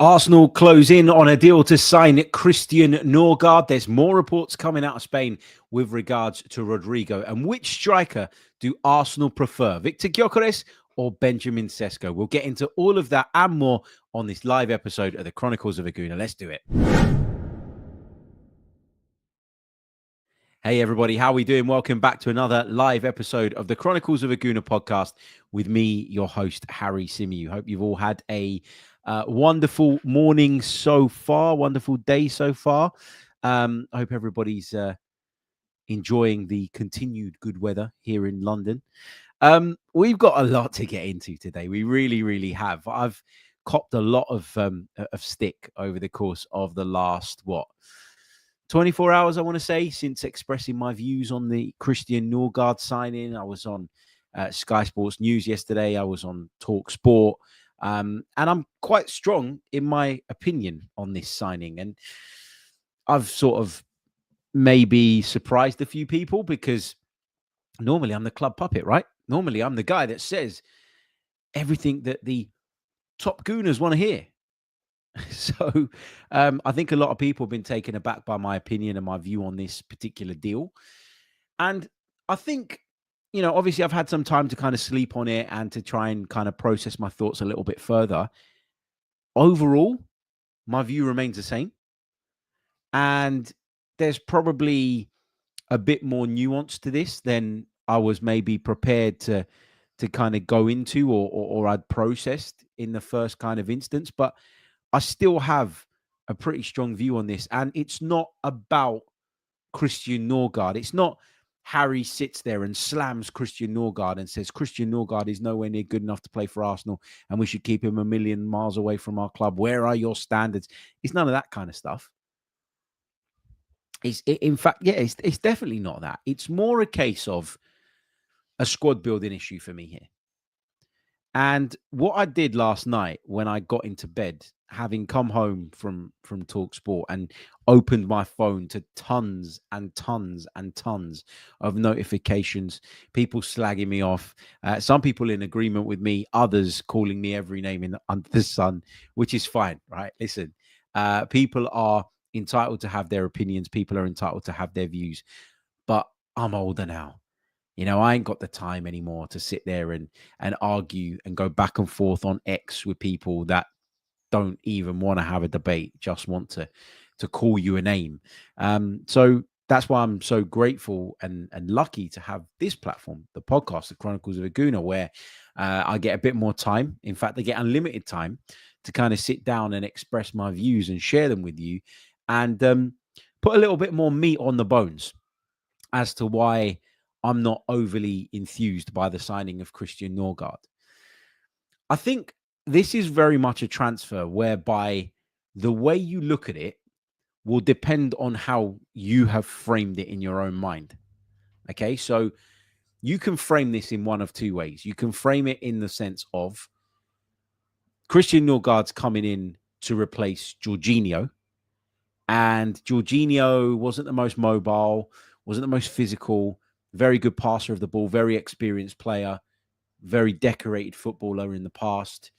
Arsenal close in on a deal to sign Christian Norgaard. There's more reports coming out of Spain with regards to Rodrygo. And which striker do Arsenal prefer, Victor Gyökeres or Benjamin Sesko? We'll get into all of that and more on this live episode of the Chronicles of a Gooner. Let's do it. Hey everybody, how are we doing? Welcome back to another live episode of the Chronicles of a Gooner podcast with me, your host, Harry Symeou. Hope you've all had a wonderful morning so far, wonderful day so far. I hope everybody's enjoying the continued good weather here in London. We've got a lot to get into today. We really have. I've copped a lot of stick over the course of the last, 24 hours, I want to say, since expressing my views on the Christian Norgaard signing. I was on Sky Sports News yesterday. I was on Talk Sport. And I'm quite strong in my opinion on this signing. And I've sort of maybe surprised a few people because normally I'm the club puppet, right? Normally I'm the guy that says everything that the top Gooners want to hear. So I think a lot of people have been taken aback by my opinion and my view on this particular deal. And I think, obviously I've had some time to kind of sleep on it and to try and kind of process my thoughts a little bit further. Overall, my view remains the same. And there's probably a bit more nuance to this than I was maybe prepared to kind of go into or I'd processed in the first kind of instance. But I still have a pretty strong view on this. And it's not about Christian Norgaard. It's not Harry sits there and slams Christian Norgaard and says, Christian Norgaard is nowhere near good enough to play for Arsenal and we should keep him a million miles away from our club. Where are your standards? It's none of that kind of stuff. It's definitely not that. It's more a case of a squad building issue for me here. And what I did last night when I got into bed, having come home from Talk Sport and opened my phone to tons and tons and tons of notifications, people slagging me off, some people in agreement with me, others calling me every name under the sun, which is fine, right? Listen, people are entitled to have their opinions. People are entitled to have their views. But I'm older now. I ain't got the time anymore to sit there and argue and go back and forth on X with people that don't even want to have a debate, just want to call you a name. So that's why I'm so grateful and lucky to have this platform, the podcast, the Chronicles of a Gooner, where I get a bit more time. In fact, I get unlimited time to kind of sit down and express my views and share them with you and put a little bit more meat on the bones as to why I'm not overly enthused by the signing of Christian Norgaard. I think this is very much a transfer whereby the way you look at it will depend on how you have framed it in your own mind. Okay, so you can frame this in one of two ways. You can frame it in the sense of Christian Norgaard's coming in to replace Jorginho, and Jorginho wasn't the most mobile, wasn't the most physical, very good passer of the ball, very experienced player, very decorated footballer in the past,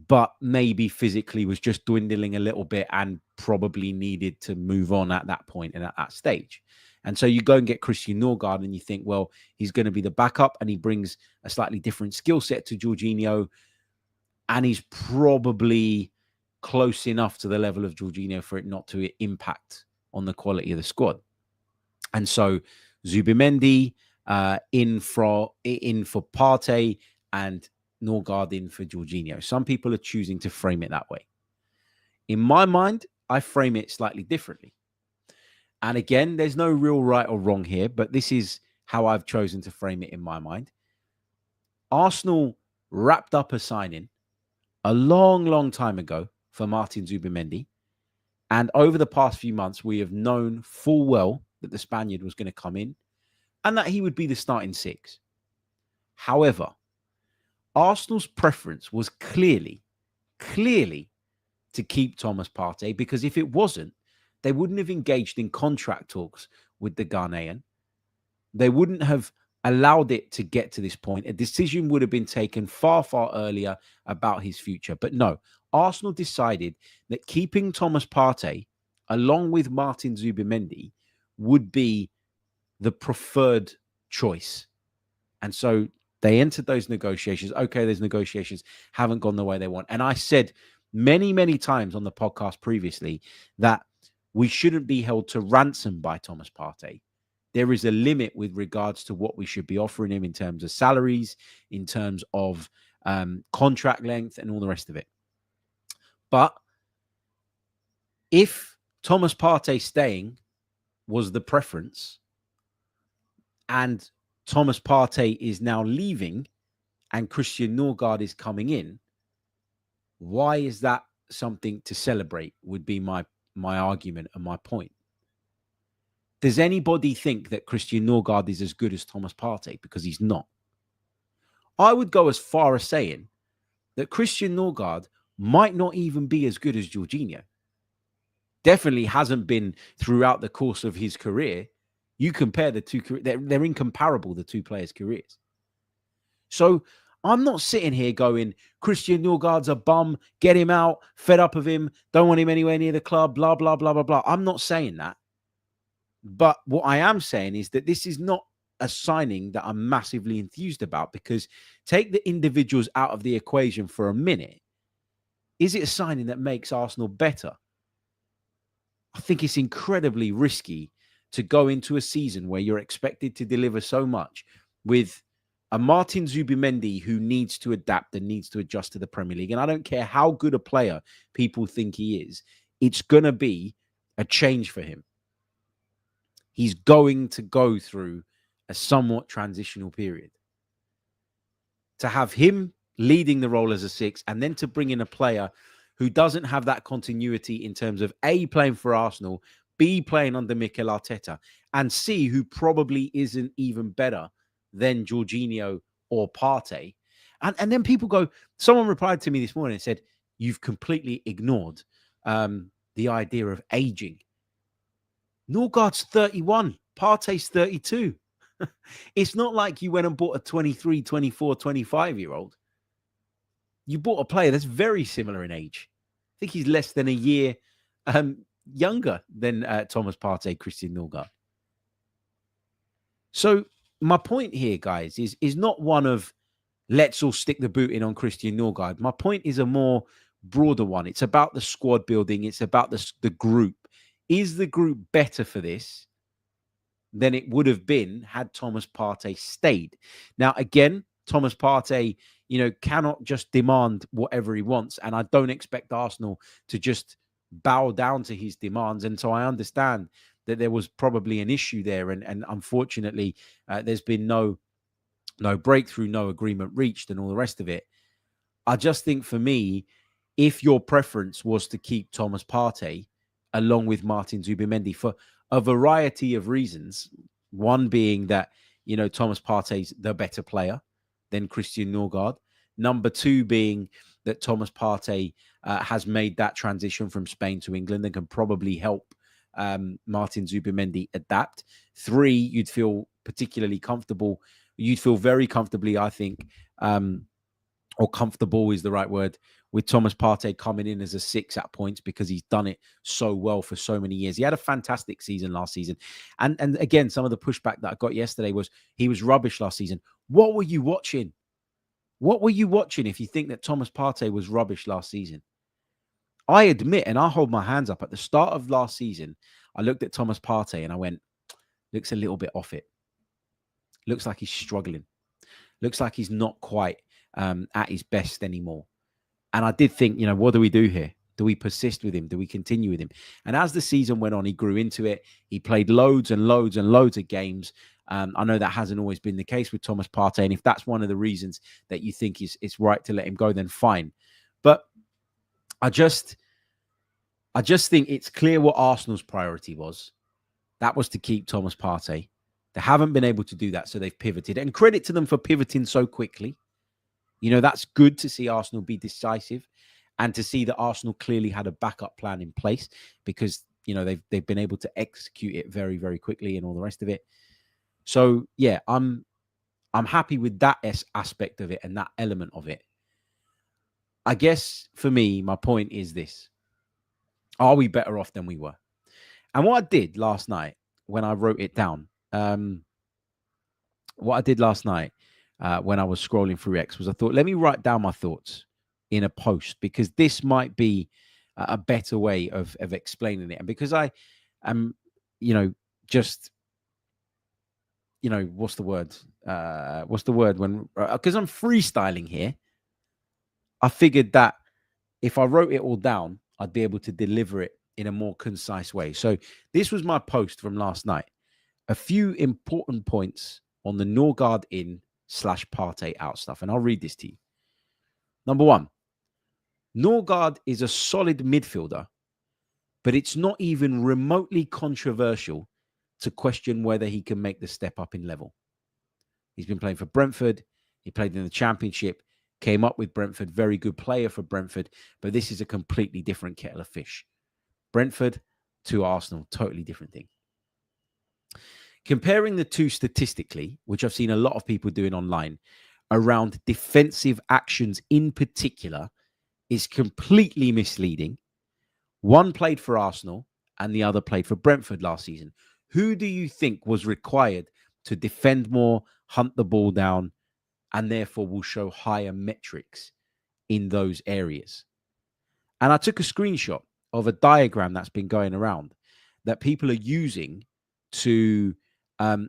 but maybe physically was just dwindling a little bit and probably needed to move on at that point and at that stage. And so you go and get Christian Norgaard and you think, well, he's going to be the backup and he brings a slightly different skill set to Jorginho and he's probably close enough to the level of Jorginho for it not to impact on the quality of the squad. And so Zubimendi in for Partey and Norgaard in for Jorginho. Some people are choosing to frame it that way. In my mind, I frame it slightly differently. And again, there's no real right or wrong here, but this is how I've chosen to frame it in my mind. Arsenal wrapped up a signing a long time ago for Martin Zubimendi. And over the past few months, we have known full well that the Spaniard was going to come in and that he would be the starting six. However, Arsenal's preference was clearly to keep Thomas Partey, because if it wasn't, they wouldn't have engaged in contract talks with the Ghanaian. They wouldn't have allowed it to get to this point. A decision would have been taken far, far earlier about his future. But no, Arsenal decided that keeping Thomas Partey along with Martin Zubimendi would be the preferred choice. And so they entered those negotiations. Okay, those negotiations haven't gone the way they want. And I said many, many times on the podcast previously that we shouldn't be held to ransom by Thomas Partey. There is a limit with regards to what we should be offering him in terms of salaries, in terms of contract length, and all the rest of it. But if Thomas Partey staying was the preference, and Thomas Partey is now leaving and Christian Norgaard is coming in, why is that something to celebrate would be my argument and my point. Does anybody think that Christian Norgaard is as good as Thomas Partey? Because he's not. I would go as far as saying that Christian Norgaard might not even be as good as Jorginho. Definitely hasn't been throughout the course of his career. You compare the two, they're incomparable, the two players' careers. So I'm not sitting here going, Christian Norgaard's a bum, get him out, fed up of him, don't want him anywhere near the club, blah, blah, blah, blah, blah. I'm not saying that. But what I am saying is that this is not a signing that I'm massively enthused about, because take the individuals out of the equation for a minute. Is it a signing that makes Arsenal better? I think it's incredibly risky to go into a season where you're expected to deliver so much with a Martin Zubimendi who needs to adapt and needs to adjust to the Premier League. And I don't care how good a player people think he is, it's going to be a change for him. He's going to go through a somewhat transitional period. To have him leading the role as a six and then to bring in a player who doesn't have that continuity in terms of A, playing for Arsenal, B, playing under Mikel Arteta, and C, who probably isn't even better than Jorginho or Partey. And then people go, someone replied to me this morning and said, you've completely ignored the idea of aging. Norgaard's 31. Partey's 32. It's not like you went and bought a 23, 24, 25-year-old. You bought a player that's very similar in age. I think he's less than a year younger than Thomas Partey, Christian Norgaard. So my point here, guys, is not one of let's all stick the boot in on Christian Norgaard. My point is a more broader one. It's about the squad building. It's about the group. Is the group better for this than it would have been had Thomas Partey stayed? Now, again, Thomas Partey, cannot just demand whatever he wants. And I don't expect Arsenal to just bow down to his demands. And so I understand that there was probably an issue there. And unfortunately, there's been no breakthrough, no agreement reached and all the rest of it. I just think for me, if your preference was to keep Thomas Partey along with Martin Zubimendi for a variety of reasons, one being that, Thomas Partey's the better player than Christian Norgaard. Number two being that Thomas Partey has made that transition from Spain to England and can probably help Martin Zubimendi adapt. Three, you'd feel particularly comfortable. You'd feel very comfortably, I think, or comfortable is the right word, with Thomas Partey coming in as a six at points because he's done it so well for so many years. He had a fantastic season last season. And again, some of the pushback that I got yesterday was he was rubbish last season. What were you watching? What were you watching if you think that Thomas Partey was rubbish last season? I admit, and I hold my hands up, at the start of last season, I looked at Thomas Partey and I went, looks a little bit off it. Looks like he's struggling. Looks like he's not quite at his best anymore. And I did think, what do we do here? Do we persist with him? Do we continue with him? And as the season went on, he grew into it. He played loads and loads and loads of games. I know that hasn't always been the case with Thomas Partey. And if that's one of the reasons that you think it's right to let him go, then fine. But I just think it's clear what Arsenal's priority was. That was to keep Thomas Partey. They haven't been able to do that, so they've pivoted. And credit to them for pivoting so quickly. That's good to see Arsenal be decisive and to see that Arsenal clearly had a backup plan in place because, they've been able to execute it very, very quickly and all the rest of it. So, yeah, I'm I'm happy with that aspect of it and that element of it. I guess for me, my point is this. Are we better off than we were? And what I did last night when I wrote it down, what I did last night when I was scrolling through X was I thought, let me write down my thoughts in a post, because this might be a better way of explaining it. And because I am, just, what's the word? What's the word when, because I'm freestyling here, I figured that if I wrote it all down, I'd be able to deliver it in a more concise way. So this was my post from last night. A few important points on the Norgaard in / Partey out stuff. And I'll read this to you. Number one, Norgaard is a solid midfielder, but it's not even remotely controversial to question whether he can make the step up in level. He's been playing for Brentford. He played in the Championship, came up with Brentford, very good player for Brentford, but this is a completely different kettle of fish. Brentford to Arsenal, totally different thing. Comparing the two statistically, which I've seen a lot of people doing online, around defensive actions in particular, is completely misleading. One played for Arsenal and the other played for Brentford last season. Who do you think was required to defend more, hunt the ball down, and therefore will show higher metrics in those areas? And I took a screenshot of a diagram that's been going around that people are using to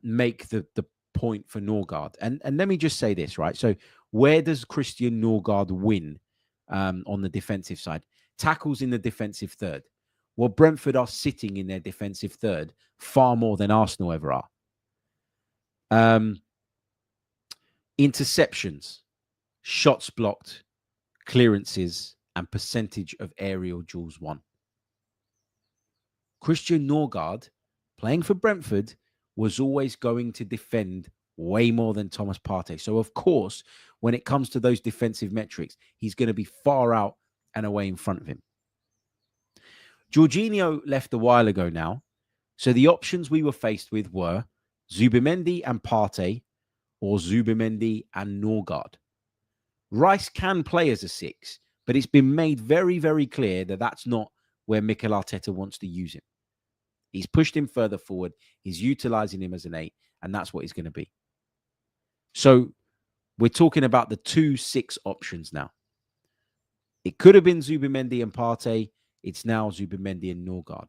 make the point for Norgaard. And let me just say this, right? So where does Christian Norgaard win on the defensive side? Tackles in the defensive third. Well, Brentford are sitting in their defensive third far more than Arsenal ever are. Interceptions, shots blocked, clearances, and percentage of aerial duels won. Christian Norgaard, playing for Brentford, was always going to defend way more than Thomas Partey. So, of course, when it comes to those defensive metrics, he's going to be far out and away in front of him. Jorginho left a while ago now. So the options we were faced with were Zubimendi and Partey or Zubimendi and Norgaard. Rice can play as a 6, but it's been made very, very clear that that's not where Mikel Arteta wants to use him. He's pushed him further forward. He's utilizing him as an 8, and that's what he's going to be. So we're talking about the 2-6 options now. It could have been Zubimendi and Partey. It's now Zubimendi and Norgaard.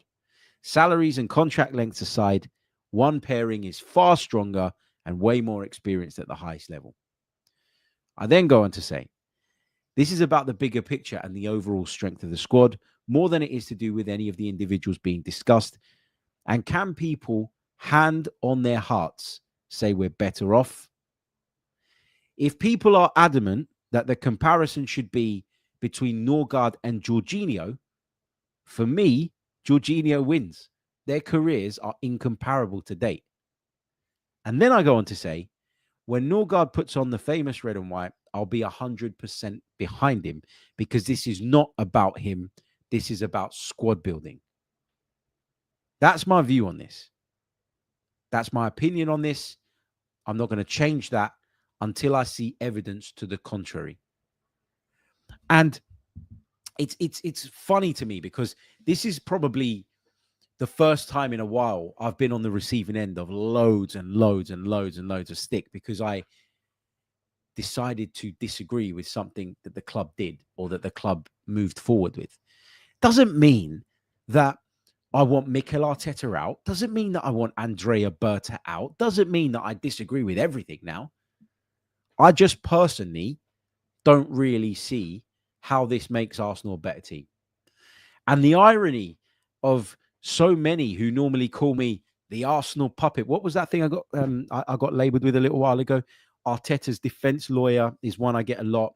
Salaries and contract lengths aside, one pairing is far stronger and way more experienced at the highest level. I then go on to say, this is about the bigger picture and the overall strength of the squad, more than it is to do with any of the individuals being discussed. And can people, hand on their hearts, say we're better off? If people are adamant that the comparison should be between Norgaard and Jorginho, for me, Jorginho wins. Their careers are incomparable to date. And then I go on to say, when Norgaard puts on the famous red and white, I'll be 100% behind him, because this is not about him. This is about squad building. That's my view on this. That's my opinion on this. I'm not going to change that until I see evidence to the contrary. And it's funny to me, because this is probably the first time in a while I've been on the receiving end of loads and loads and loads and loads of stick, because I decided to disagree with something that the club did or that the club moved forward with. Doesn't mean that I want Mikel Arteta out. Doesn't mean that I want Andrea Berta out. Doesn't mean that I disagree with everything now. I just personally don't really see how this makes Arsenal a better team. And the irony of so many who normally call me the Arsenal puppet. What was that thing I got labelled with a little while ago? Arteta's defense lawyer is one I get a lot.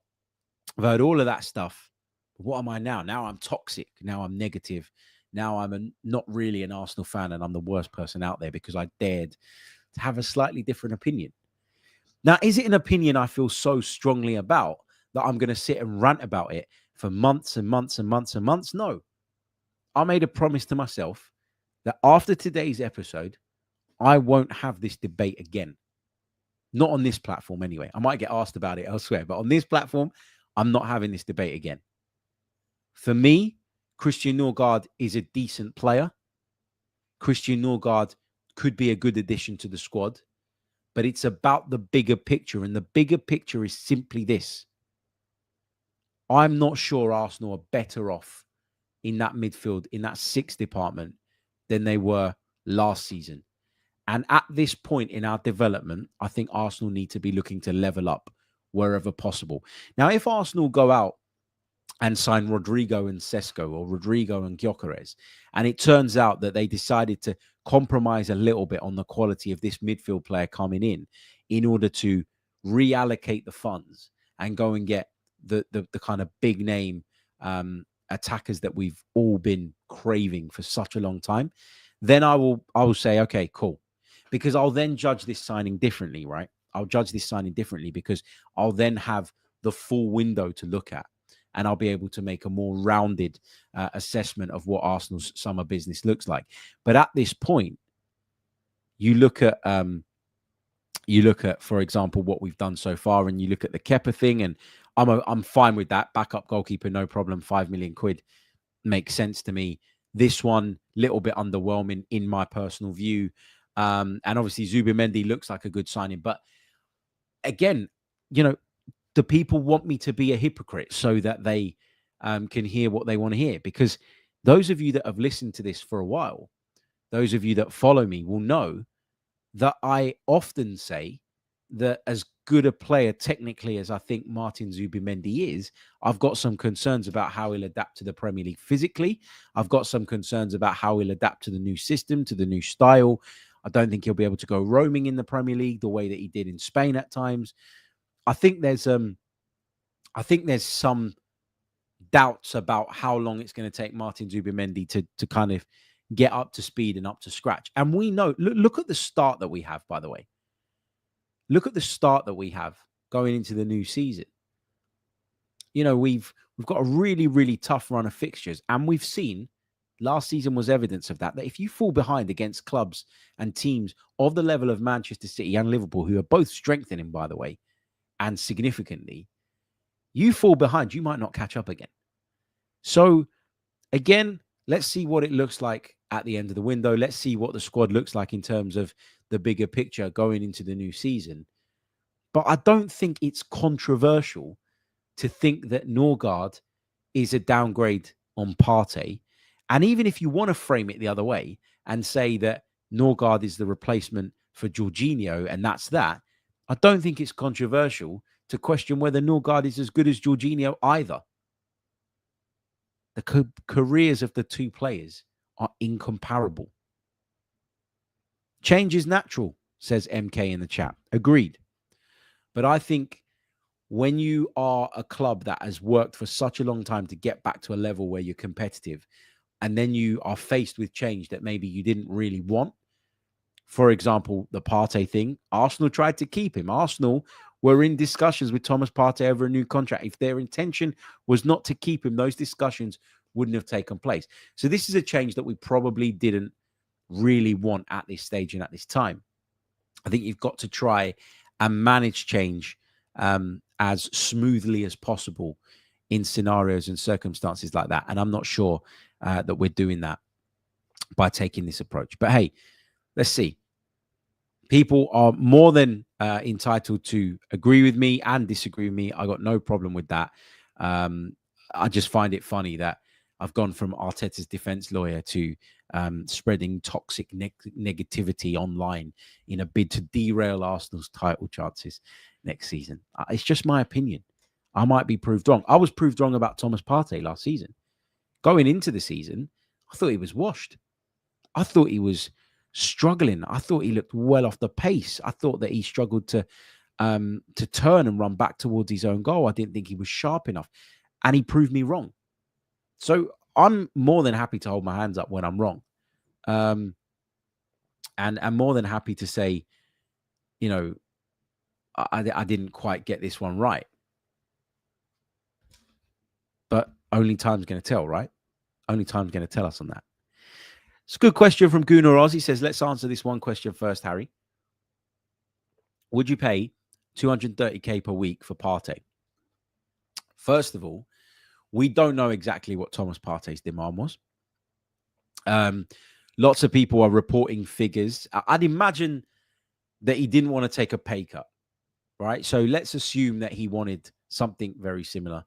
I've heard all of that stuff. What am I now? Now I'm toxic. Now I'm negative. Now I'm not really an Arsenal fan, and I'm the worst person out there because I dared to have a slightly different opinion. Now, is it an opinion I feel so strongly about that I'm going to sit and rant about it for months and months and months and months? No. I made a promise to myself that after today's episode, I won't have this debate again. Not on this platform anyway. I might get asked about it elsewhere, but on this platform, I'm not having this debate again. For me, Christian Norgaard is a decent player. Christian Norgaard could be a good addition to the squad, but it's about the bigger picture. And the bigger picture is simply this. I'm not sure Arsenal are better off in that midfield, in that sixth department, than they were last season. And at this point in our development, I think Arsenal need to be looking to level up wherever possible. Now, if Arsenal go out and sign Rodrygo and Sesko, or Rodrygo and Gyökeres, and it turns out that they decided to compromise a little bit on the quality of this midfield player coming in order to reallocate the funds and go and get the kind of big name attackers that we've all been craving for such a long time, then I will say, okay, cool. Because I'll then judge this signing differently, right? I'll judge this signing differently because I'll then have the full window to look at, and I'll be able to make a more rounded assessment of what Arsenal's summer business looks like. But at this point, you look at, for example, what we've done so far, and you look at the Kepa thing, and I'm fine with that. Backup goalkeeper, no problem. 5 million quid makes sense to me. This one, little bit underwhelming in my personal view. And obviously, Zubimendi looks like a good signing. But again, the people want me to be a hypocrite so that they can hear what they want to hear. Because those of you that have listened to this for a while, those of you that follow me will know that I often say that as good a player technically as I think Martin Zubimendi is, I've got some concerns about how he'll adapt to the Premier League physically. I've got some concerns about how he'll adapt to the new system, to the new style. I don't think he'll be able to go roaming in the Premier League the way that he did in Spain at times. I think there's some doubts about how long it's going to take Martin Zubimendi to kind of get up to speed and up to scratch. And we know, look at the start that we have, by the way. Look at the start that we have going into the new season. We've got a really, really tough run of fixtures, and we've seen last season was evidence of that if you fall behind against clubs and teams of the level of Manchester City and Liverpool, who are both strengthening, by the way, and significantly, you fall behind, you might not catch up again. So again, let's see what it looks like at the end of the window. Let's see what the squad looks like in terms of the bigger picture going into the new season. But I don't think it's controversial to think that Norgaard is a downgrade on Partey. And even if you want to frame it the other way and say that Norgaard is the replacement for Jorginho and that's that, I don't think it's controversial to question whether Norgaard is as good as Jorginho either. The careers of the two players are incomparable. Change is natural, says MK in the chat. Agreed. But I think when you are a club that has worked for such a long time to get back to a level where you're competitive, and then you are faced with change that maybe you didn't really want, for example, the Partey thing, Arsenal tried to keep him. Arsenal were in discussions with Thomas Partey over a new contract. If their intention was not to keep him, those discussions wouldn't have taken place. So this is a change that we probably didn't really want at this stage and at this time. I think you've got to try and manage change as smoothly as possible in scenarios and circumstances like that. And I'm not sure that we're doing that by taking this approach. But hey, let's see. People are more than entitled to agree with me and disagree with me. I got no problem with that. I just find it funny that I've gone from Arteta's defense lawyer to spreading toxic negativity online in a bid to derail Arsenal's title chances next season. It's just my opinion. I might be proved wrong. I was proved wrong about Thomas Partey last season. Going into the season, I thought he was washed. I thought he was struggling. I thought he looked well off the pace. I thought that he struggled to turn and run back towards his own goal. I didn't think he was sharp enough, and he proved me wrong. So I'm more than happy to hold my hands up when I'm wrong. And I'm more than happy to say, I didn't quite get this one right. But only time's going to tell, right? Only time's going to tell us on that. It's a good question from Gunnar Oz. He says, let's answer this one question first, Harry. Would you pay 230k per week for Partey? First of all, we don't know exactly what Thomas Partey's demand was. Lots of people are reporting figures. I'd imagine that he didn't want to take a pay cut, right? So let's assume that he wanted something very similar,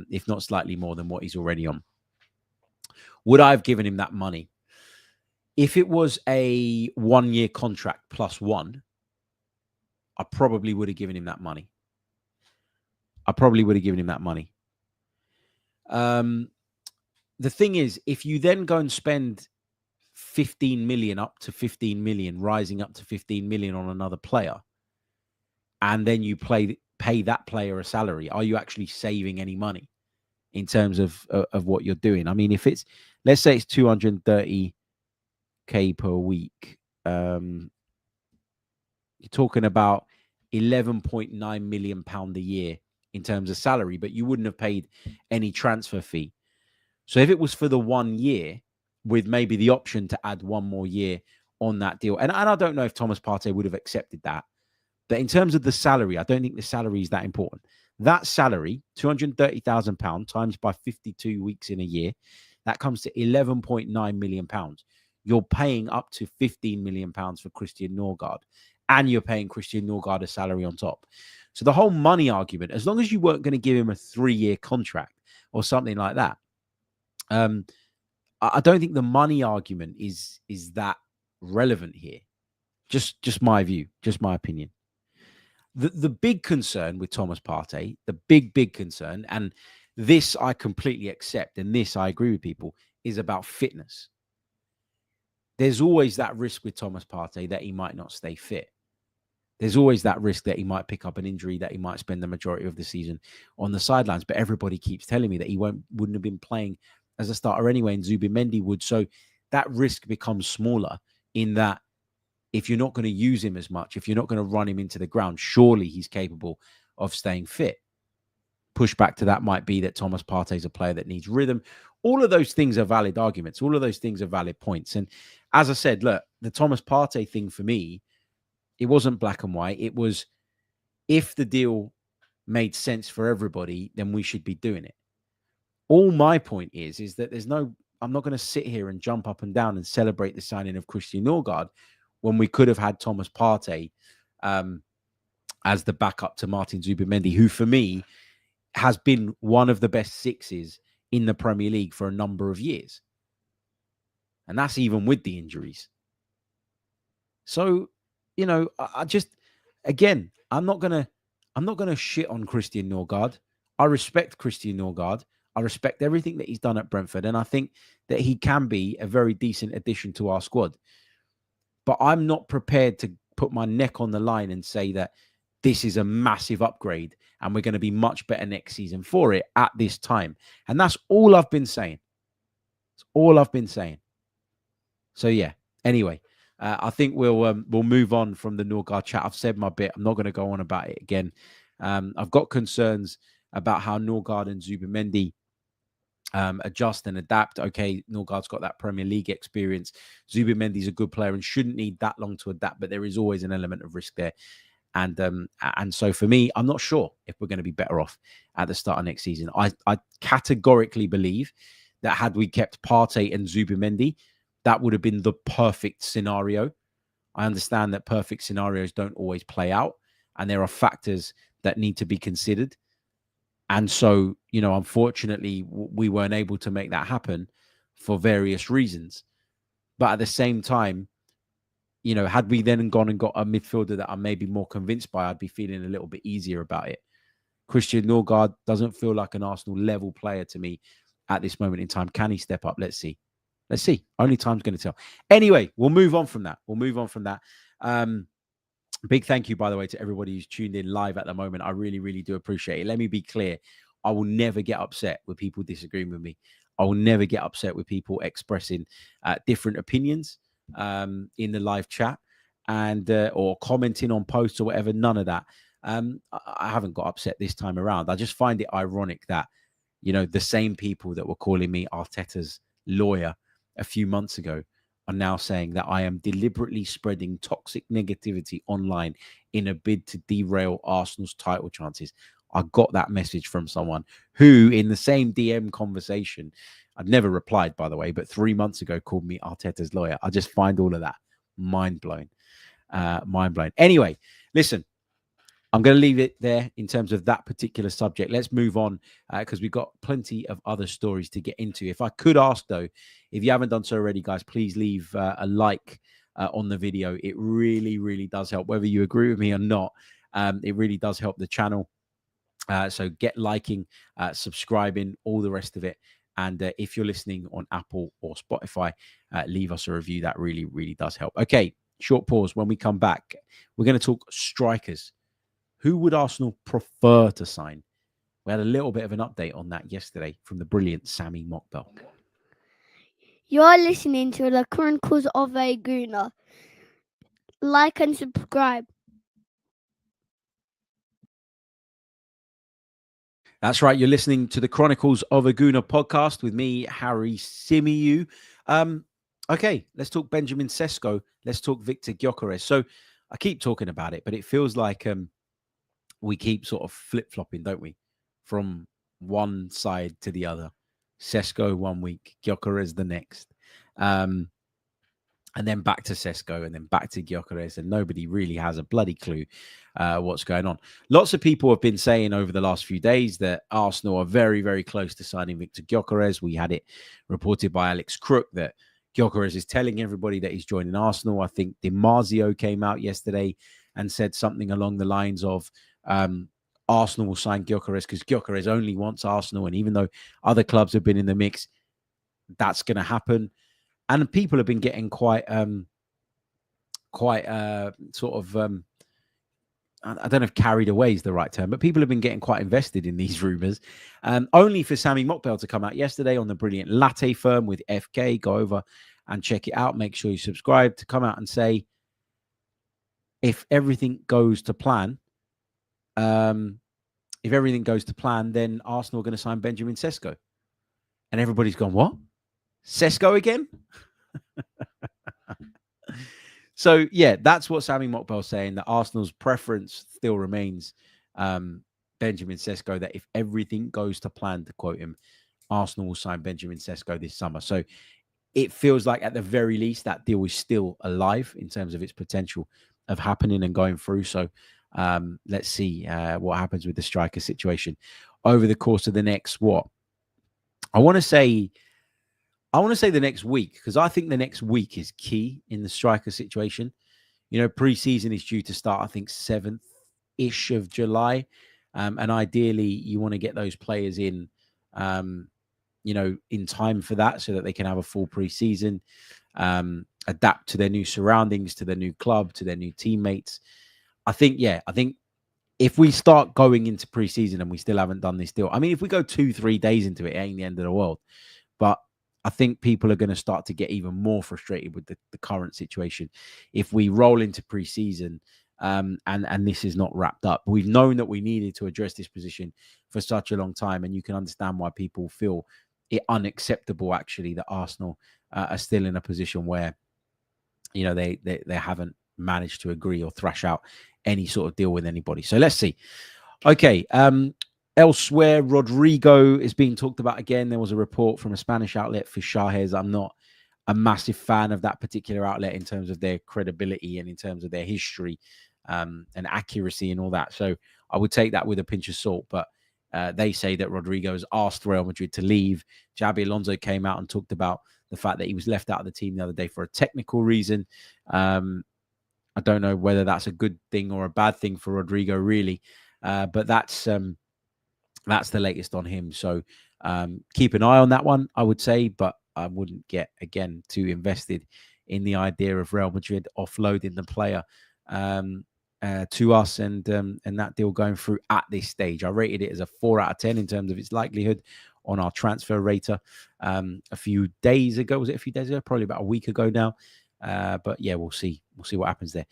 if not slightly more than what he's already on. Would I have given him that money? If it was a 1-year contract plus one, I probably would have given him that money. The thing is, if you then go and spend 15 million up to 15 million, rising up to 15 million on another player, and then you pay that player a salary, are you actually saving any money in terms of what you're doing? I mean, if it's, let's say it's 230k per week, you're talking about 11.9 million pound a year in terms of salary, but you wouldn't have paid any transfer fee. So if it was for the 1 year with maybe the option to add one more year on that deal, and I don't know if Thomas Partey would have accepted that, but in terms of the salary, I don't think the salary is that important. That salary, £230,000 times by 52 weeks in a year, that comes to £11.9 million. You're paying up to £15 million for Christian Norgaard, and you're paying Christian Norgaard a salary on top. So the whole money argument, as long as you weren't going to give him a 3-year contract or something like that, I don't think the money argument is that relevant here. Just my view, just my opinion. The big concern with Thomas Partey, the big concern, and this I completely accept, and this I agree with people, is about fitness. There's always that risk with Thomas Partey that he might not stay fit. There's always that risk that he might pick up an injury, that he might spend the majority of the season on the sidelines. But everybody keeps telling me that he wouldn't have been playing as a starter anyway, and Zubimendi would. So that risk becomes smaller in that if you're not going to use him as much, if you're not going to run him into the ground, surely he's capable of staying fit. Pushback to that might be that Thomas Partey is a player that needs rhythm. All of those things are valid arguments. All of those things are valid points. And as I said, look, the Thomas Partey thing for me, it wasn't black and white. It was, if the deal made sense for everybody, then we should be doing it. All my point is that I'm not going to sit here and jump up and down and celebrate the signing of Christian Norgaard when we could have had Thomas Partey as the backup to Martin Zubimendi, who for me has been one of the best sixes in the Premier League for a number of years. And that's even with the injuries. So, you know, I just, again, I'm not gonna shit on Christian Norgaard. I respect Christian Norgaard. I respect everything that he's done at Brentford, and I think that he can be a very decent addition to our squad. But I'm not prepared to put my neck on the line and say that this is a massive upgrade and we're going to be much better next season for it at this time. And that's all I've been saying. It's all I've been saying. So yeah. Anyway, I think we'll move on from the Norgaard chat. I've said my bit. I'm not going to go on about it again. I've got concerns about how Norgaard and Zubimendi adjust and adapt. Okay, Norgaard's got that Premier League experience. Zubimendi's a good player and shouldn't need that long to adapt, but there is always an element of risk there. And so for me, I'm not sure if we're going to be better off at the start of next season. I categorically believe that had we kept Partey and Zubimendi, that would have been the perfect scenario. I understand that perfect scenarios don't always play out, and there are factors that need to be considered. And so, you know, unfortunately, we weren't able to make that happen for various reasons. But at the same time, you know, had we then gone and got a midfielder that I'm maybe more convinced by, I'd be feeling a little bit easier about it. Christian Norgaard doesn't feel like an Arsenal level player to me at this moment in time. Can he step up? Let's see. Let's see. Only time's going to tell. Anyway, we'll move on from that. Big thank you, by the way, to everybody who's tuned in live at the moment. I really, really do appreciate it. Let me be clear. I will never get upset with people disagreeing with me. I will never get upset with people expressing different opinions in the live chat and or commenting on posts or whatever. None of that. I haven't got upset this time around. I just find it ironic that, you know, the same people that were calling me Arteta's lawyer a few months ago are now saying that I am deliberately spreading toxic negativity online in a bid to derail Arsenal's title chances. I got that message from someone who, in the same DM conversation, I'd never replied, by the way, but 3 months ago called me Arteta's lawyer. I just find all of that mind blowing. Mind blowing. Anyway, listen, I'm going to leave it there in terms of that particular subject. Let's move on because we've got plenty of other stories to get into. If I could ask, though, if you haven't done so already, guys, please leave a like on the video. It really, really does help. Whether you agree with me or not, it really does help the channel. So get liking, subscribing, all the rest of it. And if you're listening on Apple or Spotify, leave us a review. That really, really does help. Okay, short pause. When we come back, we're going to talk strikers. Who would Arsenal prefer to sign? We had a little bit of an update on that yesterday from the brilliant Sammy Mockbell. You're listening to the Chronicles of a Gooner. Like and subscribe. That's right. You're listening to the Chronicles of a Gooner podcast with me, Harry Symeou. Okay, let's talk Benjamin Sesko. Let's talk Victor Gyökeres. So I keep talking about it, but it feels like we keep sort of flip-flopping, don't we? From one side to the other. Sesko 1 week, Gyökeres the next. And then back to Sesko and then back to Gyökeres, and nobody really has a bloody clue what's going on. Lots of people have been saying over the last few days that Arsenal are very, very close to signing Victor Gyökeres. We had it reported by Alex Crook that Gyökeres is telling everybody that he's joining Arsenal. I think DiMarzio came out yesterday and said something along the lines of Arsenal will sign Gyökeres because Gyökeres only wants Arsenal. And even though other clubs have been in the mix, that's going to happen. And people have been getting quite sort of, I don't know if carried away is the right term, but people have been getting quite invested in these rumors. Only for Sammy Mockbell to come out yesterday on the brilliant Latte Firm with FK. Go over and check it out. Make sure you subscribe, to come out and say, if everything goes to plan, then Arsenal are going to sign Benjamin Sesko. And everybody's gone, what? Sesko again? So, yeah, that's what Sammy Mockbell's saying, that Arsenal's preference still remains Benjamin Sesko, that if everything goes to plan, to quote him, Arsenal will sign Benjamin Sesko this summer. So it feels like at the very least that deal is still alive in terms of its potential of happening and going through. So let's see what happens with the striker situation over the course of the next, I want to say the next week, because I think the next week is key in the striker situation. You know, pre-season is due to start, I think, 7th-ish of July. And ideally, you want to get those players in, in time for that so that they can have a full pre-season, adapt to their new surroundings, to their new club, to their new teammates. I think if we start going into pre-season and we still haven't done this deal, I mean, if we go 2-3 days into it, it ain't the end of the world. But I think people are going to start to get even more frustrated with the current situation if we roll into pre-season and this is not wrapped up. We've known that we needed to address this position for such a long time, and you can understand why people feel it unacceptable, actually, that Arsenal are still in a position where, you know, they haven't managed to agree or thrash out any sort of deal with anybody. So let's see. Okay. Elsewhere, Rodrygo is being talked about again. There was a report from a Spanish outlet, Fichajes. I'm not a massive fan of that particular outlet in terms of their credibility and in terms of their history and accuracy and all that. So I would take that with a pinch of salt. But they say that Rodrygo has asked Real Madrid to leave. Xabi Alonso came out and talked about the fact that he was left out of the team the other day for a technical reason. I don't know whether that's a good thing or a bad thing for Rodrygo, really. But that's the latest on him. So keep an eye on that one, I would say, but I wouldn't get, again, too invested in the idea of Real Madrid offloading the player to us and that deal going through at this stage. I rated it as a 4 out of 10 in terms of its likelihood on our transfer rater a few days ago. Was it a few days ago? Probably about a week ago now. But yeah, we'll see. We'll see what happens there.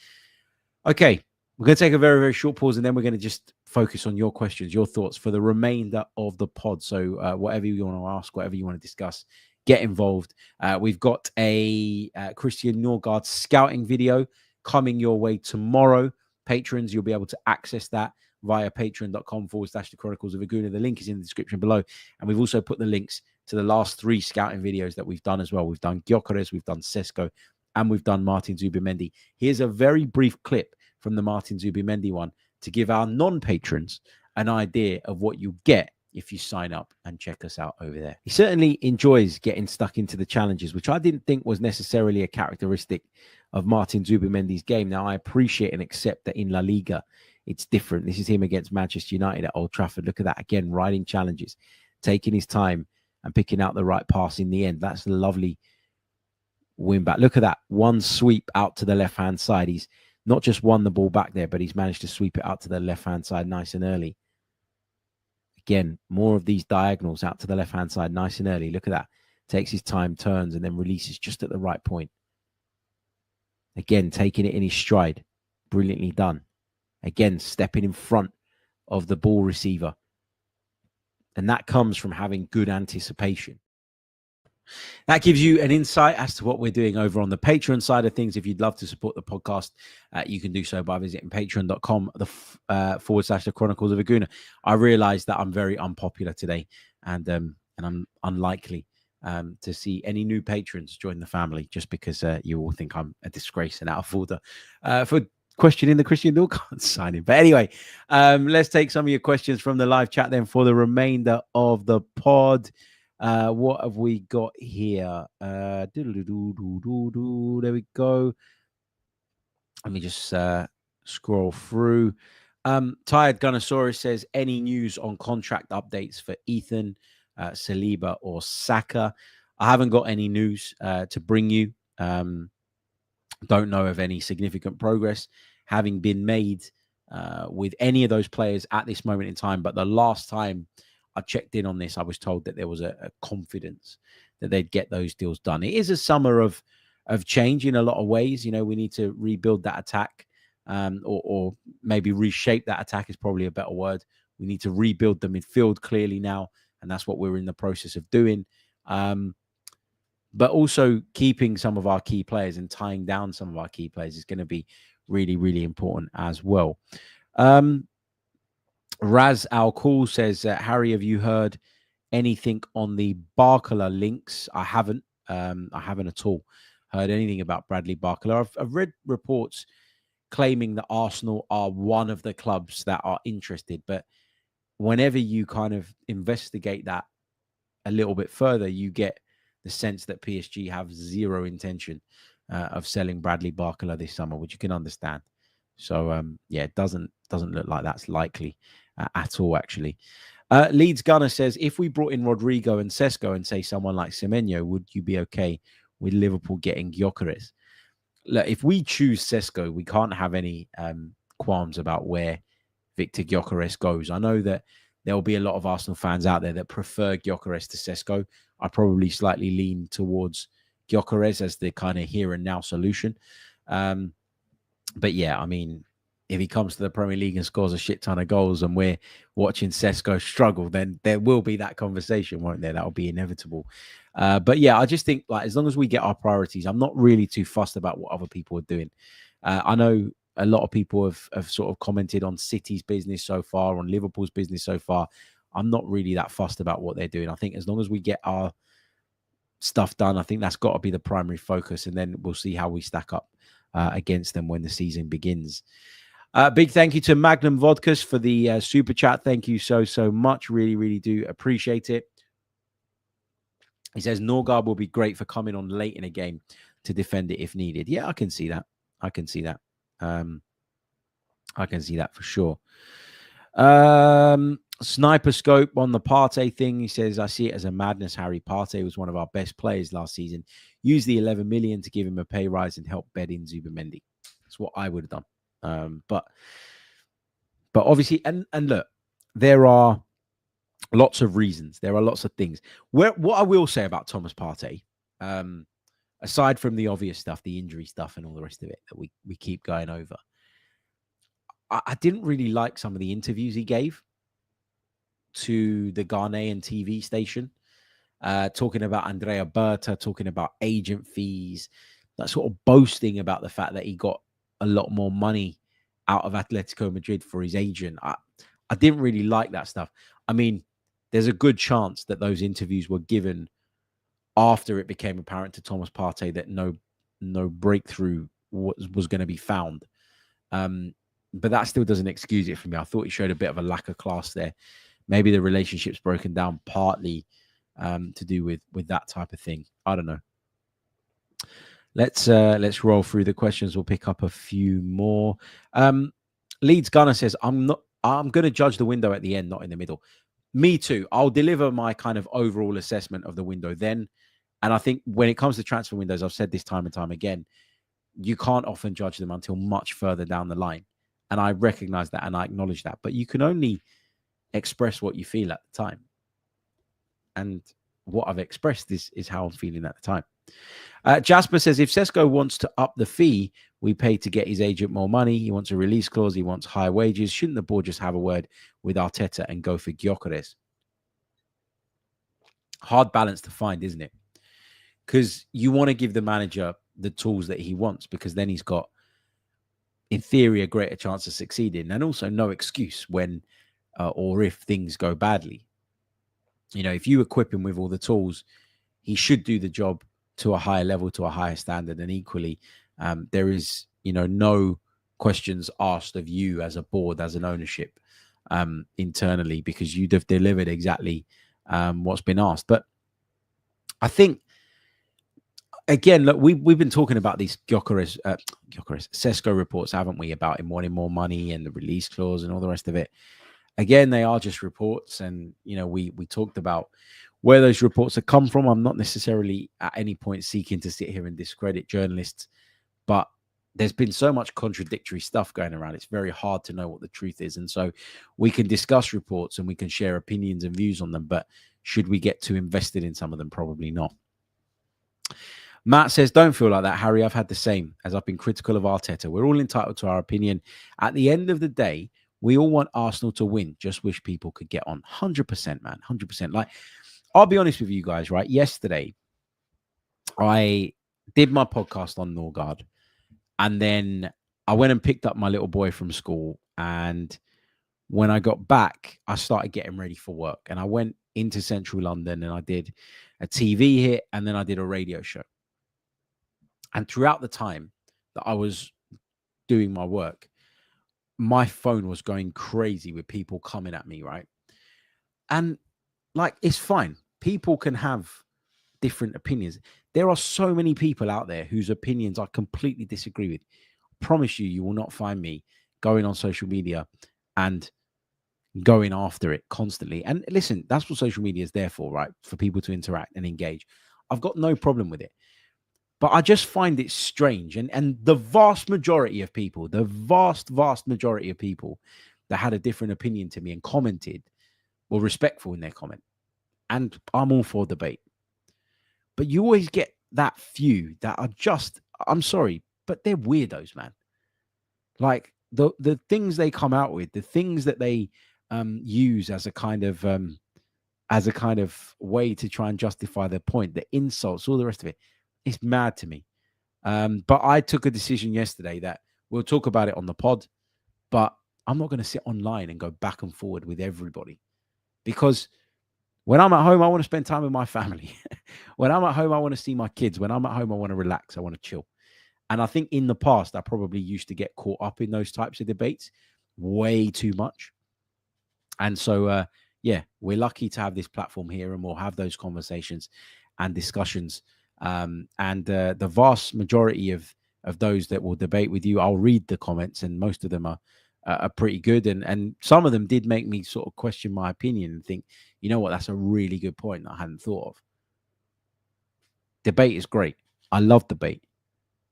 Okay. We're going to take a very, very short pause, and then we're going to just focus on your questions, your thoughts for the remainder of the pod. So whatever you want to ask, whatever you want to discuss, get involved. We've got a Christian Norgaard scouting video coming your way tomorrow. Patrons, you'll be able to access that via patreon.com/the Chronicles of Aguna. The link is in the description below. And we've also put the links to the last 3 scouting videos that we've done as well. We've done Gyökeres, we've done Sesko, and we've done Martin Zubimendi. Here's a very brief clip from the Martin Zubimendi one to give our non-patrons an idea of what you get if you sign up and check us out over there. He certainly enjoys getting stuck into the challenges, which I didn't think was necessarily a characteristic of Martin Zubimendi's game. Now, I appreciate and accept that in La Liga, it's different. This is him against Manchester United at Old Trafford. Look at that. Again, riding challenges, taking his time and picking out the right pass in the end. That's a lovely win back. Look at that. One sweep out to the left-hand side. He's not just won the ball back there, but he's managed to sweep it out to the left-hand side nice and early. Again, more of these diagonals out to the left-hand side nice and early. Look at that. Takes his time, turns, and then releases just at the right point. Again, taking it in his stride. Brilliantly done. Again, stepping in front of the ball receiver. And that comes from having good anticipation. That gives you an insight as to what we're doing over on the Patreon side of things. If you'd love to support the podcast, you can do so by visiting patreon.com /the Chronicles of Aguna. I realize that I'm very unpopular today, and I'm unlikely to see any new patrons join the family just because you all think I'm a disgrace and out of order for questioning the Christian Norgaard signing. But anyway, let's take some of your questions from the live chat then for the remainder of the pod. What have we got here? There we go. Let me just scroll through. Tired Gunnosaurus says, any news on contract updates for Ethan, Saliba, or Saka? I haven't got any news to bring you. Don't know of any significant progress having been made with any of those players at this moment in time. But the last time I checked in on this, I was told that there was a confidence that they'd get those deals done. It is a summer of change in a lot of ways. You know, we need to rebuild that attack, or maybe reshape that attack is probably a better word. We need to rebuild the midfield clearly now, and that's what we're in the process of doing. But also keeping some of our key players and tying down some of our key players is going to be really, really important as well. Raz Al Cool says, Harry, have you heard anything on the Barcola links? I haven't at all heard anything about Bradley Barcola. I've read reports claiming that Arsenal are one of the clubs that are interested, but whenever you kind of investigate that a little bit further, you get the sense that PSG have zero intention of selling Bradley Barcola this summer, which you can understand. So yeah, it doesn't look like that's likely at all, actually. Leeds Gunner says, if we brought in Rodrygo and Sesko and say someone like Symeou, would you be okay with Liverpool getting Gyökeres? Look, if we choose Sesko, we can't have any qualms about where Victor Gyökeres goes. I know that there will be a lot of Arsenal fans out there that prefer Gyökeres to Sesko. I probably slightly lean towards Gyökeres as the kind of here and now solution. But yeah, I mean, if he comes to the Premier League and scores a shit ton of goals and we're watching Sesko struggle, then there will be that conversation, won't there? That'll be inevitable. But yeah, I just think, like, as long as we get our priorities, I'm not really too fussed about what other people are doing. I know a lot of people have sort of commented on City's business so far, on Liverpool's business so far. I'm not really that fussed about what they're doing. I think as long as we get our stuff done, I think that's got to be the primary focus, and then we'll see how we stack up against them when the season begins. Big thank you to Magnum Vodkas for the super chat. Thank you so much. Really, really do appreciate it. He says Norgaard will be great for coming on late in a game to defend it if needed. Yeah, I can see that. I can see that. I can see that for sure. Sniper Scope on the Partey thing. He says, I see it as a madness, Harry. Partey was one of our best players last season. Use the 11 million to give him a pay rise and help bed in Zubimendi. That's what I would have done. But obviously, and look, there are lots of reasons. There are lots of things. What I will say about Thomas Partey, aside from the obvious stuff, the injury stuff and all the rest of it that we keep going over, I didn't really like some of the interviews he gave to the Ghanaian TV station. talking about Andrea Berta, talking about agent fees, that sort of boasting about the fact that he got a lot more money out of Atletico Madrid for his agent. I didn't really like that stuff. I mean, there's a good chance that those interviews were given after it became apparent to Thomas Partey that no breakthrough was going to be found. But that still doesn't excuse it for me. I thought he showed a bit of a lack of class there. Maybe the relationship's broken down partly to do with that type of thing. I don't know. Let's roll through the questions. We'll pick up a few more. Leeds Gunner says, I'm going to judge the window at the end, not in the middle. Me too. I'll deliver my kind of overall assessment of the window then. And I think when it comes to transfer windows, I've said this time and time again, you can't often judge them until much further down the line. And I recognize that and I acknowledge that. But you can only express what you feel at the time. And what I've expressed is how I'm feeling at the time. Jasper says, if Sesko wants to up the fee we pay to get his agent more money, he wants a release clause, he wants higher wages, shouldn't the board just have a word with Arteta and go for Gyökeres? Hard balance to find, isn't it? Because you want to give the manager the tools that he wants, because then he's got, in theory, a greater chance of succeeding, and also no excuse when or if things go badly. You know, if you equip him with all the tools, he should do the job to a higher level, to a higher standard. And equally, there is, no questions asked of you as a board, as an ownership internally, because you'd have delivered exactly what's been asked. But I think, again, look, we've been talking about these Gyökeres, Sesko reports, haven't we, about him wanting more money and the release clause and all the rest of it. Again, they are just reports, and we talked about where those reports have come from. I'm not necessarily at any point seeking to sit here and discredit journalists, but there's been so much contradictory stuff going around. It's very hard to know what the truth is, and so we can discuss reports and we can share opinions and views on them, but should we get too invested in some of them? Probably not. Matt says, don't feel like that, Harry. I've had the same, as I've been critical of Arteta. We're all entitled to our opinion. At the end of the day, we all want Arsenal to win. Just wish people could get on. 100%, man. 100%. Like, I'll be honest with you guys, right? Yesterday, I did my podcast on Norgaard. And then I went and picked up my little boy from school. And when I got back, I started getting ready for work. And I went into central London and I did a TV hit. And then I did a radio show. And throughout the time that I was doing my work, my phone was going crazy with people coming at me, right? And like, it's fine. People can have different opinions. There are so many people out there whose opinions I completely disagree with. I promise you, you will not find me going on social media and going after it constantly. And listen, that's what social media is there for, right? For people to interact and engage. I've got no problem with it. But I just find it strange. And the vast majority of people, the vast majority of people that had a different opinion to me and commented were respectful in their comment. And I'm all for debate. But you always get that few that are just, I'm sorry, but they're weirdos, man. Like the things they come out with, the things that they use as a kind of way to try and justify their point, the insults, all the rest of it. It's mad to me. But I took a decision yesterday that we'll talk about it on the pod, but I'm not going to sit online and go back and forward with everybody, because when I'm at home, I want to spend time with my family. When I'm at home, I want to see my kids. When I'm at home, I want to relax. I want to chill. And I think in the past, I probably used to get caught up in those types of debates way too much. And so, we're lucky to have this platform here, and we'll have those conversations and discussions. And the vast majority of those that will debate with you, I'll read the comments, and most of them are pretty good. And some of them did make me sort of question my opinion and think, you know what, that's a really good point that I hadn't thought of. Debate is great. I love debate.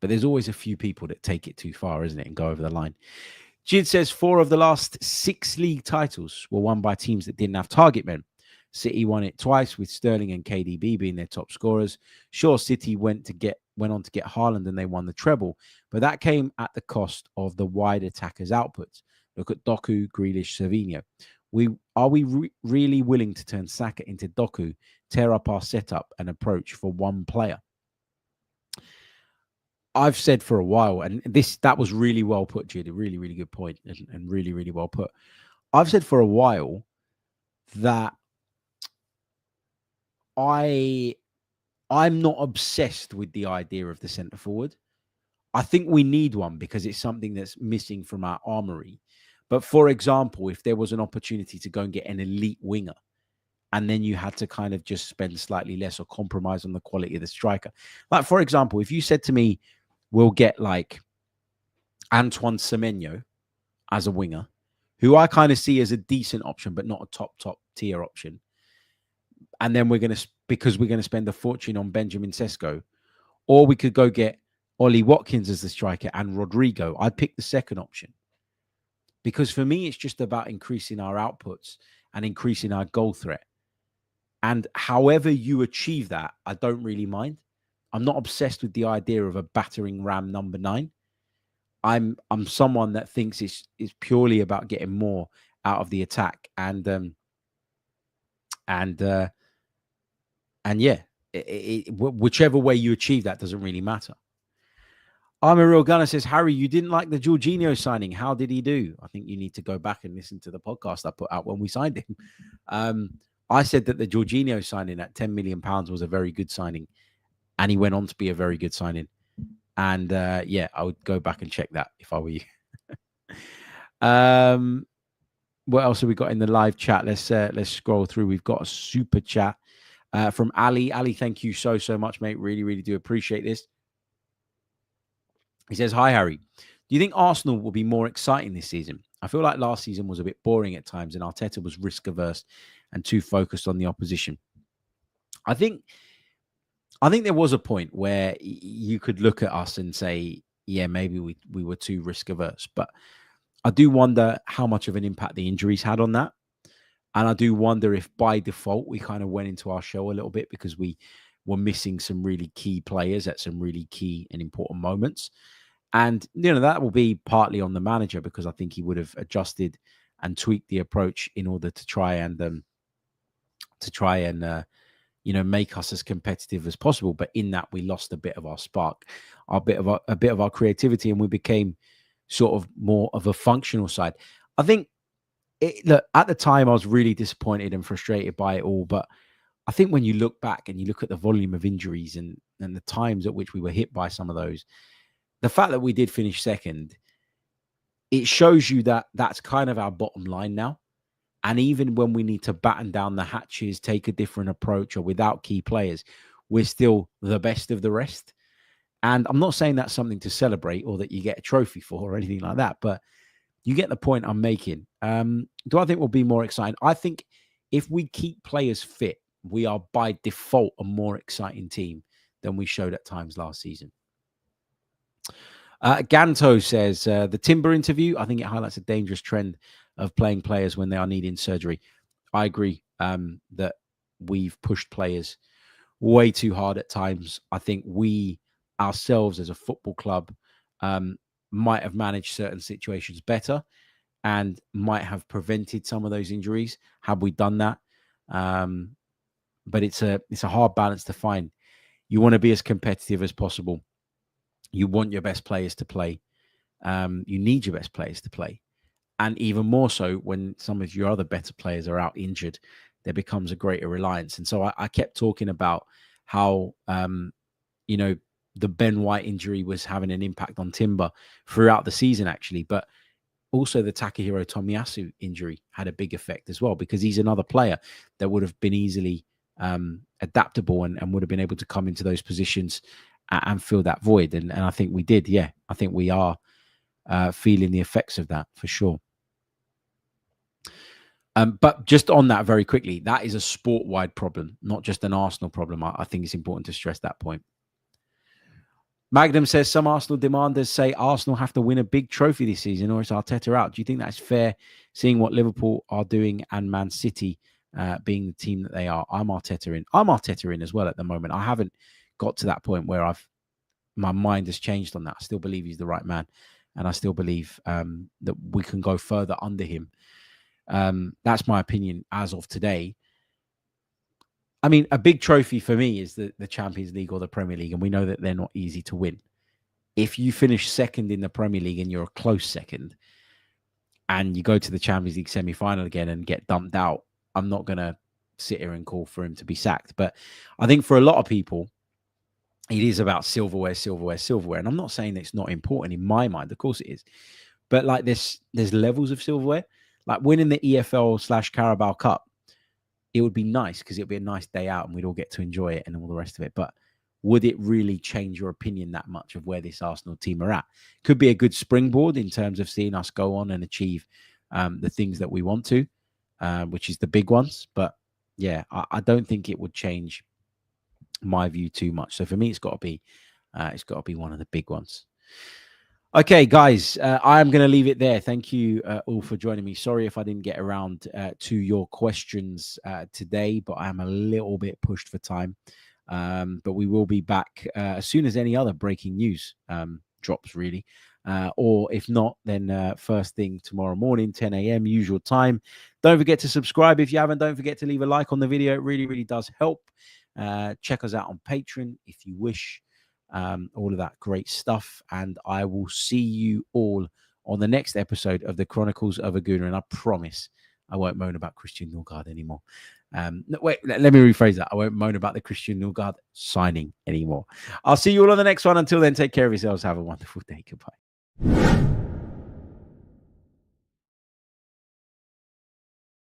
But there's always a few people that take it too far, isn't it, and go over the line. Jid says 4 of the last 6 league titles were won by teams that didn't have target men. City won it twice, with Sterling and KDB being their top scorers. Sure, City went on to get Haaland and they won the treble, but that came at the cost of the wide attackers' outputs. Look at Doku, Grealish, Savinho. Are we really willing to turn Saka into Doku, tear up our setup and approach for one player? I've said for a while, and that was really well put, Jude, a really, really good point, and really, really well put. I've said for a while that I'm not obsessed with the idea of the centre forward. I think we need one because it's something that's missing from our armory. But for example, if there was an opportunity to go and get an elite winger, and then you had to kind of just spend slightly less or compromise on the quality of the striker. Like, for example, if you said to me, we'll get like Antoine Semenyo as a winger, who I kind of see as a decent option, but not a top tier option. And then because we're going to spend a fortune on Benjamin Sesko, or we could go get Ollie Watkins as the striker and Rodrygo. I'd pick the second option. Because for me, it's just about increasing our outputs and increasing our goal threat. And however you achieve that, I don't really mind. I'm not obsessed with the idea of a battering ram number 9. I'm someone that thinks it's purely about getting more out of the attack, and yeah, whichever way you achieve that doesn't really matter. I'm a Real Gunner says, Harry, you didn't like the Jorginho signing. How did he do? I think you need to go back and listen to the podcast I put out when we signed him. I said that the Jorginho signing at £10 million was a very good signing, and he went on to be a very good signing. And yeah, I would go back and check that if I were you. What else have we got in the live chat? Let's scroll through. We've got a super chat from Ali. Ali, thank you so much, mate. Really, really do appreciate this. He says, hi, Harry. Do you think Arsenal will be more exciting this season? I feel like last season was a bit boring at times and Arteta was risk averse and too focused on the opposition. I think there was a point where you could look at us and say, yeah, maybe we were too risk averse. But I do wonder how much of an impact the injuries had on that. And I do wonder if by default we kind of went into our show a little bit because we were missing some really key players at some really key and important moments. And, that will be partly on the manager because I think he would have adjusted and tweaked the approach in order to try and make us as competitive as possible. But in that, we lost a bit of our spark, a bit of our creativity, and we became sort of more of a functional side. I think look, at the time I was really disappointed and frustrated by it all. But I think when you look back and you look at the volume of injuries and the times at which we were hit by some of those, the fact that we did finish second, it shows you that that's kind of our bottom line now. And even when we need to batten down the hatches, take a different approach, or without key players, we're still the best of the rest. And I'm not saying that's something to celebrate or that you get a trophy for or anything like that, but you get the point I'm making. Do I think we'll be more exciting? I think if we keep players fit, we are by default a more exciting team than we showed at times last season. Ganto says, the Timber interview, I think it highlights a dangerous trend of playing players when they are needing surgery. I agree that we've pushed players way too hard at times. I think we ourselves as a football club might have managed certain situations better and might have prevented some of those injuries had we done that. But it's a hard balance to find. You want to be as competitive as possible. You want your best players to play. You need your best players to play. And even more so when some of your other better players are out injured, there becomes a greater reliance. And so I kept talking about how, the Ben White injury was having an impact on Timber throughout the season, actually. But also the Takahiro Tomiyasu injury had a big effect as well, because he's another player that would have been easily adaptable and would have been able to come into those positions and fill that void. And I think we did. Yeah, I think we are feeling the effects of that for sure. But just on that very quickly, that is a sport-wide problem, not just an Arsenal problem. I think it's important to stress that point. Magnum says, some Arsenal demanders say Arsenal have to win a big trophy this season or it's Arteta out. Do you think that's fair, seeing what Liverpool are doing and Man City being the team that they are? I'm Arteta in. I'm Arteta in as well at the moment. I haven't got to that point where my mind has changed on that. I still believe he's the right man. And I still believe that we can go further under him. That's my opinion as of today. I mean, a big trophy for me is the Champions League or the Premier League, and we know that they're not easy to win. If you finish second in the Premier League and you're a close second, and you go to the Champions League semi-final again and get dumped out, I'm not going to sit here and call for him to be sacked. But I think for a lot of people, it is about silverware. And I'm not saying it's not important in my mind. Of course it is. But like there's levels of silverware. Like winning the EFL/Carabao Cup, it would be nice because it would be a nice day out and we'd all get to enjoy it and all the rest of it. But would it really change your opinion that much of where this Arsenal team are at? Could be a good springboard in terms of seeing us go on and achieve the things that we want to, which is the big ones. But yeah, I don't think it would change my view too much. So for me, it's got to be one of the big ones. Okay, guys, I am going to leave it there. Thank you all for joining me. Sorry if I didn't get around to your questions today, but I am a little bit pushed for time. But we will be back as soon as any other breaking news drops, really. Or if not, then first thing tomorrow morning, 10 a.m., usual time. Don't forget to subscribe if you haven't. Don't forget to leave a like on the video. It really, really does help. Check us out on Patreon if you wish. All of that great stuff. And I will see you all on the next episode of the Chronicles of a Gooner. And I promise I won't moan about Christian Norgaard anymore. No, wait, let me rephrase that. I won't moan about the Christian Norgaard signing anymore. I'll see you all on the next one. Until then, take care of yourselves. Have a wonderful day. Goodbye.